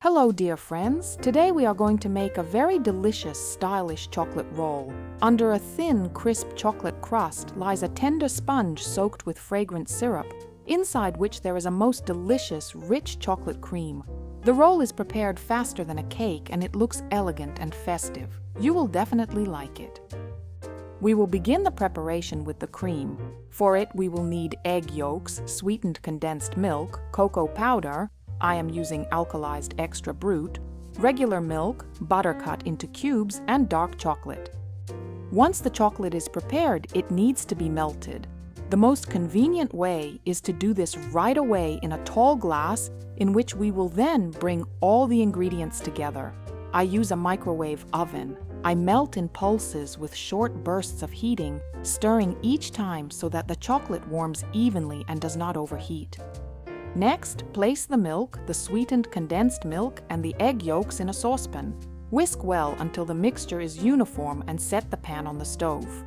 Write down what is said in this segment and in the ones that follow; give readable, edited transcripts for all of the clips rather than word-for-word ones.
Hello dear friends, today we are going to make a very delicious, stylish chocolate roll. Under a thin, crisp chocolate crust lies a tender sponge soaked with fragrant syrup, inside which there is a most delicious, rich chocolate cream. The roll is prepared faster than a cake and it looks elegant and festive. You will definitely like it. We will begin the preparation with the cream. For it, we will need egg yolks, sweetened condensed milk, cocoa powder, I am using alkalized extra brut, regular milk, butter cut into cubes, and dark chocolate. Once the chocolate is prepared, it needs to be melted. The most convenient way is to do this right away in a tall glass in which we will then bring all the ingredients together. I use a microwave oven. I melt in pulses with short bursts of heating, stirring each time so that the chocolate warms evenly and does not overheat. Next, place the milk, the sweetened condensed milk, and the egg yolks in a saucepan. Whisk well until the mixture is uniform and set the pan on the stove.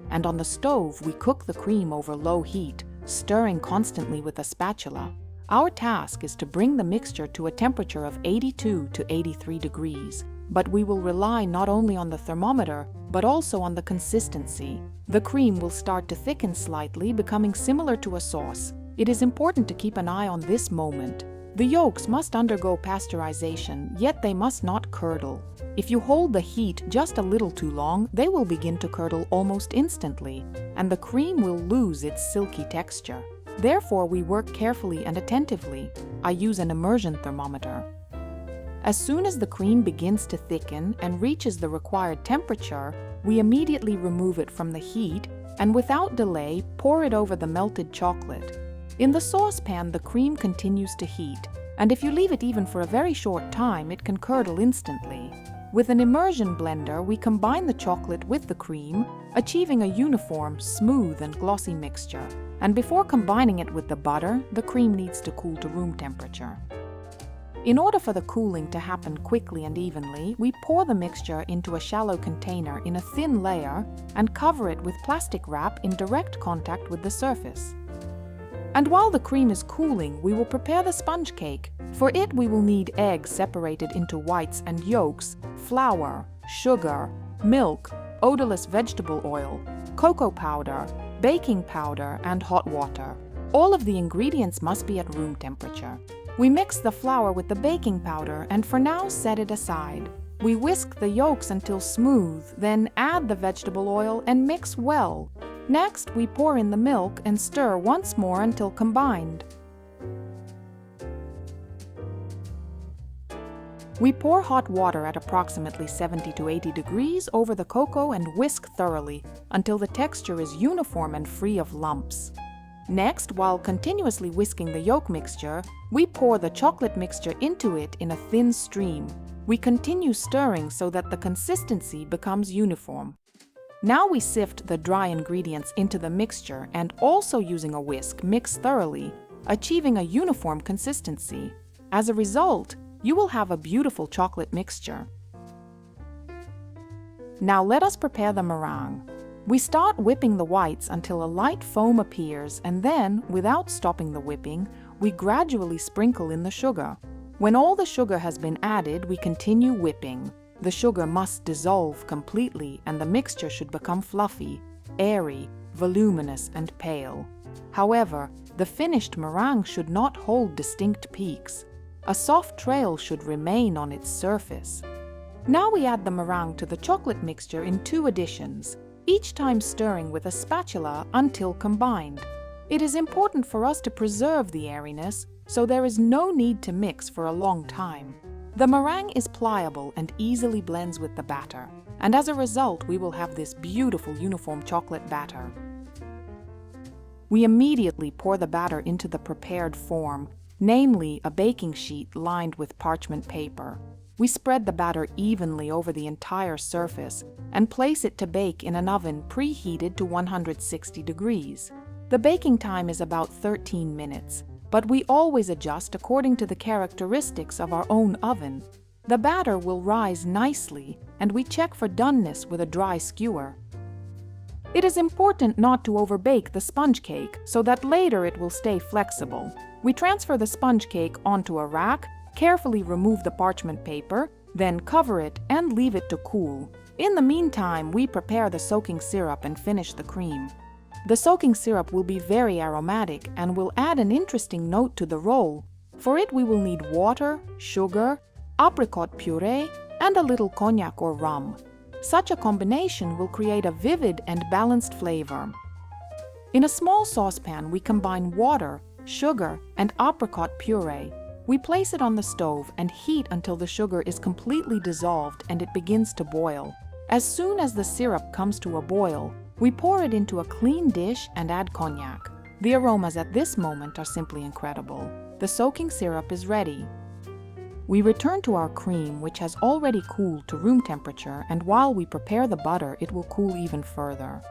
And on the stove, we cook the cream over low heat, stirring constantly with a spatula. Our task is to bring the mixture to a temperature of 82 to 83 degrees, but we will rely not only on the thermometer, but also on the consistency. The cream will start to thicken slightly, becoming similar to a sauce. It is important to keep an eye on this moment. The yolks must undergo pasteurization, yet they must not curdle. If you hold the heat just a little too long, they will begin to curdle almost instantly, and the cream will lose its silky texture. Therefore, we work carefully and attentively. I use an immersion thermometer. As soon as the cream begins to thicken and reaches the required temperature, we immediately remove it from the heat and without delay pour it over the melted chocolate. In the saucepan, the cream continues to heat, and if you leave it even for a very short time, it can curdle instantly. With an immersion blender, we combine the chocolate with the cream, achieving a uniform, smooth and glossy mixture. And before combining it with the butter, the cream needs to cool to room temperature. In order for the cooling to happen quickly and evenly, we pour the mixture into a shallow container in a thin layer and cover it with plastic wrap in direct contact with the surface. And while the cream is cooling, we will prepare the sponge cake. For it, we will need eggs separated into whites and yolks, flour, sugar, milk, odorless vegetable oil, cocoa powder, baking powder, and hot water. All of the ingredients must be at room temperature. We mix the flour with the baking powder and for now set it aside. We whisk the yolks until smooth, then add the vegetable oil and mix well. Next, we pour in the milk and stir once more until combined. We pour hot water at approximately 70 to 80 degrees over the cocoa and whisk thoroughly until the texture is uniform and free of lumps. Next, while continuously whisking the yolk mixture, we pour the chocolate mixture into it in a thin stream. We continue stirring so that the consistency becomes uniform. Now we sift the dry ingredients into the mixture and also using a whisk mix thoroughly, achieving a uniform consistency. As a result, you will have a beautiful chocolate mixture. Now let us prepare the meringue. We start whipping the whites until a light foam appears and then, without stopping the whipping, we gradually sprinkle in the sugar. When all the sugar has been added, we continue whipping. The sugar must dissolve completely and the mixture should become fluffy, airy, voluminous, and pale. However, the finished meringue should not hold distinct peaks. A soft trail should remain on its surface. Now we add the meringue to the chocolate mixture in 2 additions, each time stirring with a spatula until combined. It is important for us to preserve the airiness, so there is no need to mix for a long time. The meringue is pliable and easily blends with the batter, and as a result we will have this beautiful uniform chocolate batter. We immediately pour the batter into the prepared form, namely a baking sheet lined with parchment paper. We spread the batter evenly over the entire surface and place it to bake in an oven preheated to 160 degrees. The baking time is about 13 minutes. But we always adjust according to the characteristics of our own oven. The batter will rise nicely, and we check for doneness with a dry skewer. It is important not to overbake the sponge cake so that later it will stay flexible. We transfer the sponge cake onto a rack Carefully remove the parchment paper, then cover it and leave it to cool. In the meantime, we prepare the soaking syrup and finish the cream. The soaking syrup will be very aromatic and will add an interesting note to the roll. For it, we will need water, sugar, apricot puree, and a little cognac or rum. Such a combination will create a vivid and balanced flavor. In a small saucepan, we combine water, sugar, and apricot puree. We place it on the stove and heat until the sugar is completely dissolved and it begins to boil. As soon as the syrup comes to a boil, we pour it into a clean dish and add cognac. The aromas at this moment are simply incredible. The soaking syrup is ready. We return to our cream, which has already cooled to room temperature, and while we prepare the butter, it will cool even further.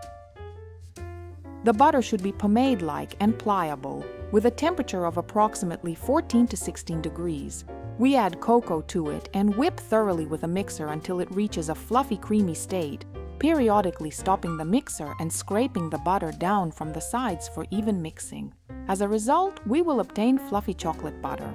The butter should be pomade-like and pliable, with a temperature of approximately 14 to 16 degrees. We add cocoa to it and whip thoroughly with a mixer until it reaches a fluffy, creamy state, periodically stopping the mixer and scraping the butter down from the sides for even mixing. As a result, we will obtain fluffy chocolate butter.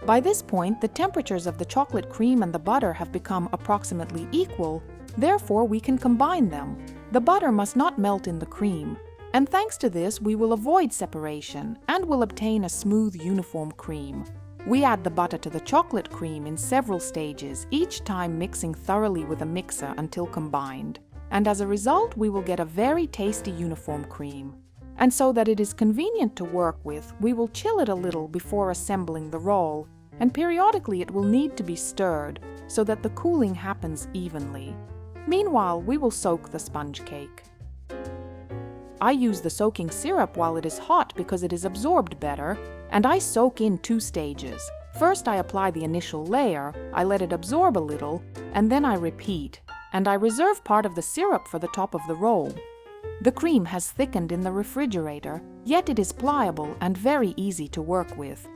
By this point, the temperatures of the chocolate cream and the butter have become approximately equal, therefore we can combine them. The butter must not melt in the cream, and thanks to this we will avoid separation and will obtain a smooth, uniform cream. We add the butter to the chocolate cream in several stages, each time mixing thoroughly with a mixer until combined. And as a result, we will get a very tasty, uniform cream. And so that it is convenient to work with, we will chill it a little before assembling the roll, and periodically it will need to be stirred so that the cooling happens evenly. Meanwhile, we will soak the sponge cake. I use the soaking syrup while it is hot because it is absorbed better, and I soak in 2 stages. First, I apply the initial layer, I let it absorb a little, and then I repeat, and I reserve part of the syrup for the top of the roll. The cream has thickened in the refrigerator, yet it is pliable and very easy to work with.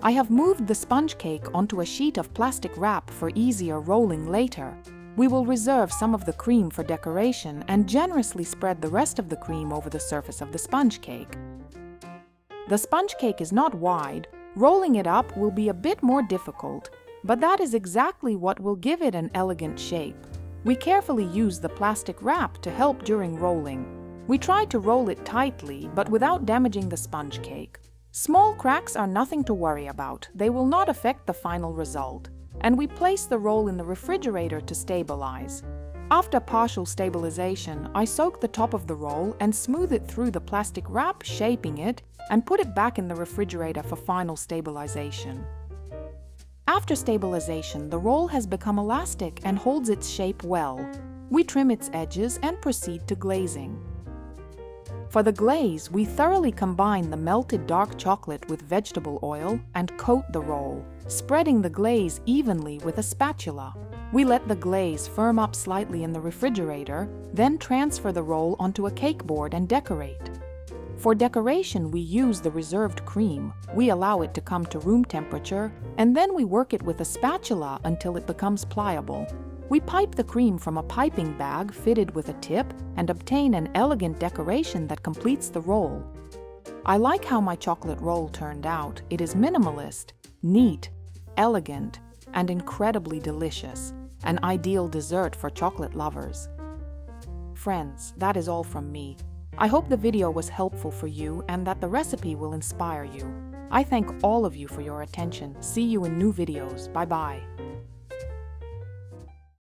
I have moved the sponge cake onto a sheet of plastic wrap for easier rolling later. We will reserve some of the cream for decoration and generously spread the rest of the cream over the surface of the sponge cake. The sponge cake is not wide. Rolling it up will be a bit more difficult, but that is exactly what will give it an elegant shape. We carefully use the plastic wrap to help during rolling. We try to roll it tightly, but without damaging the sponge cake. Small cracks are nothing to worry about. They will not affect the final result. And we place the roll in the refrigerator to stabilize. After partial stabilization, I soak the top of the roll and smooth it through the plastic wrap, shaping it, and put it back in the refrigerator for final stabilization. After stabilization, the roll has become elastic and holds its shape well. We trim its edges and proceed to glazing. For the glaze, we thoroughly combine the melted dark chocolate with vegetable oil and coat the roll, spreading the glaze evenly with a spatula. We let the glaze firm up slightly in the refrigerator, then transfer the roll onto a cake board and decorate. For decoration, we use the reserved cream. We allow it to come to room temperature, and then we work it with a spatula until it becomes pliable. We pipe the cream from a piping bag fitted with a tip and obtain an elegant decoration that completes the roll. I like how my chocolate roll turned out. It is minimalist, neat, elegant, and incredibly delicious. An ideal dessert for chocolate lovers. Friends, that is all from me. I hope the video was helpful for you and that the recipe will inspire you. I thank all of you for your attention. See you in new videos. Bye-bye.